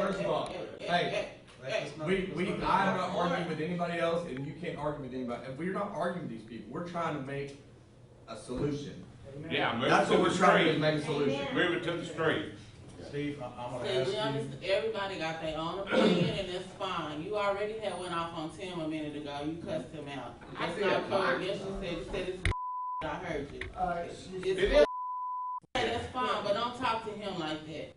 First of all, hey, I'm not arguing with anybody else, and you can't argue with anybody. If we're not arguing with these people, we're trying to make a solution. Yeah, move That's it to what the we're trying to street. make a solution. Move it to the street. Steve, I'm going to ask you. Everybody got their own opinion, and it's fine. You already had went off on Tim a minute ago. You cussed him out. That's not coalition said. You said it's I heard you. That's fine, but don't talk to him like that.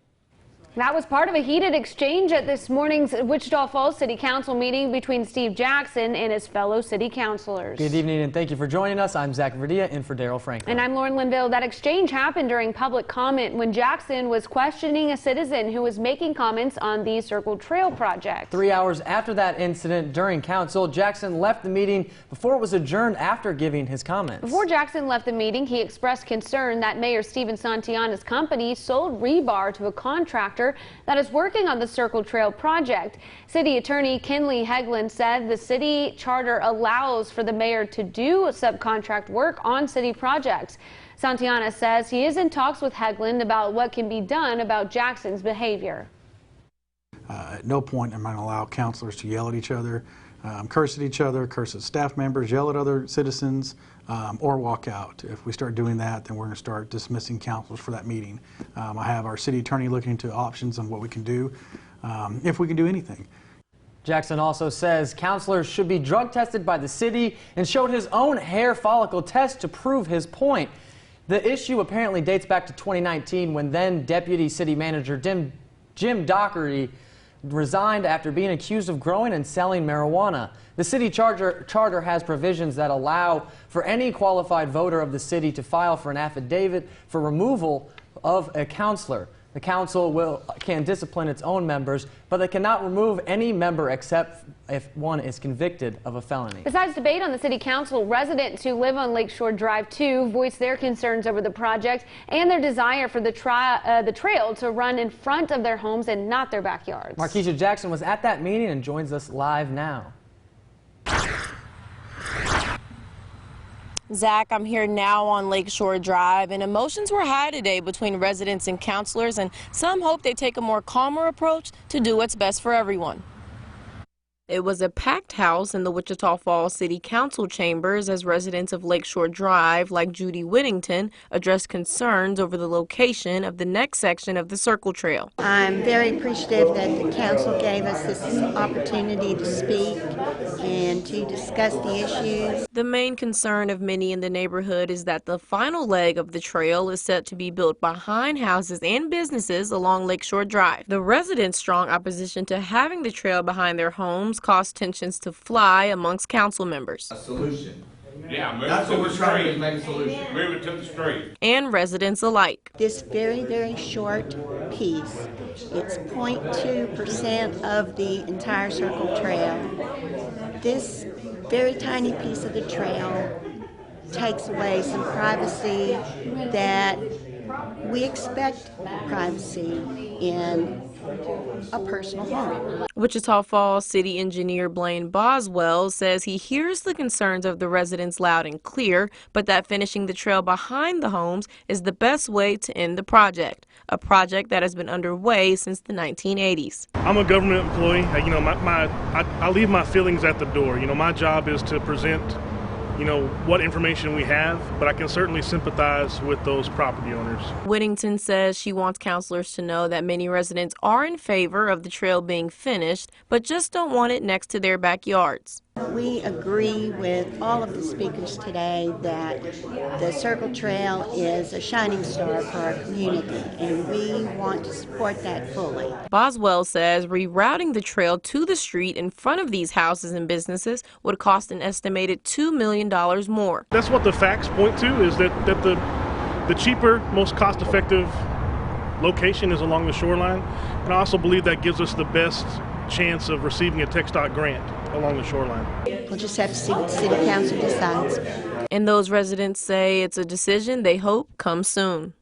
That was part of a heated exchange at this morning's Wichita Falls City Council meeting between Steve Jackson and his fellow city councilors. Good evening and thank you for joining us. I'm Zach Verdia in for Daryl Franklin. And I'm Lauren Linville. That exchange happened during public comment when Jackson was questioning a citizen who was making comments on the Circle Trail project. 3 hours after that incident during council, Jackson left the meeting before it was adjourned after giving his comments. Before Jackson left the meeting, he expressed concern that Mayor Steven Santillana's company sold rebar to a contractor that is working on the Circle Trail project. City Attorney Kenley Hegland said the city charter allows for the mayor to do subcontract work on city projects. Santillana says he is in talks with Hegland about what can be done about Jackson's behavior. At no point am I going to allow councilors to yell at each other, curse at each other, curse at staff members, yell at other citizens, or walk out. If we start doing that, then we're going to start dismissing councilors for that meeting. I have our city attorney looking into options on what we can do, if we can do anything. Jackson also says councilors should be drug tested by the city and showed his own hair follicle test to prove his point. The issue apparently dates back to 2019 when then Deputy City Manager Jim Doherty resigned after being accused of growing and selling marijuana. The city charter has provisions that allow for any qualified voter of the city to file for an affidavit for removal of a councilor. The council can discipline its own members, but they cannot remove any member except if one is convicted of a felony. Besides debate on the city council, residents who live on Lakeshore Drive 2 voiced their concerns over the project and their desire for the trail to run in front of their homes and not their backyards. Markeisha Jackson was at that meeting and joins us live now. Zach, I'm here now on Lakeshore Drive, and emotions were high today between residents and councilors, and some hope they take a more calmer approach to do what's best for everyone. It was a packed house in the Wichita Falls City Council chambers as residents of Lakeshore Drive, like Judy Whittington, addressed concerns over the location of the next section of the Circle Trail. I'm very appreciative that the council gave us this opportunity to speak and to discuss the issues. The main concern of many in the neighborhood is that the final leg of the trail is set to be built behind houses and businesses along Lakeshore Drive. The residents' strong opposition to having the trail behind their homes caused tensions to fly amongst council members. A solution. Yeah, move That's it to what the we're trying to street. make a solution. Move it to the street. And residents alike. This very, very short piece, it's 0.2% of the entire Circle Trail. This very tiny piece of the trail takes away some privacy that we expect privacy in a personal home. Wichita Falls City Engineer Blaine Boswell says he hears the concerns of the residents loud and clear, but that finishing the trail behind the homes is the best way to end the project, a project that has been underway since the 1980s. I'm a government employee. You know, I leave my feelings at the door. You know, my job is to present, you know, what information we have, but I can certainly sympathize with those property owners. Whittington says she wants councilors to know that many residents are in favor of the trail being finished, but just don't want it next to their backyards. We agree with all of the speakers today that the Circle Trail is a shining star for our community, and we want to support that fully. Boswell says rerouting the trail to the street in front of these houses and businesses would cost an estimated $2 million more. That's what the facts point to, is that the cheaper, most cost-effective location is along the shoreline, and I also believe that gives us the best chance of receiving a TxDOT grant along the shoreline. We'll just have to see what the City Council decides. And those residents say it's a decision they hope comes soon.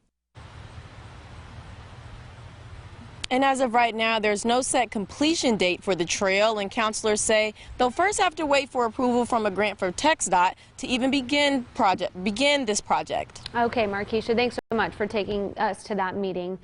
And as of right now, there's no set completion date for the trail, and councilors say they'll first have to wait for approval from a grant for TxDOT to even begin this project. Okay, Markeisha, thanks so much for taking us to that meeting.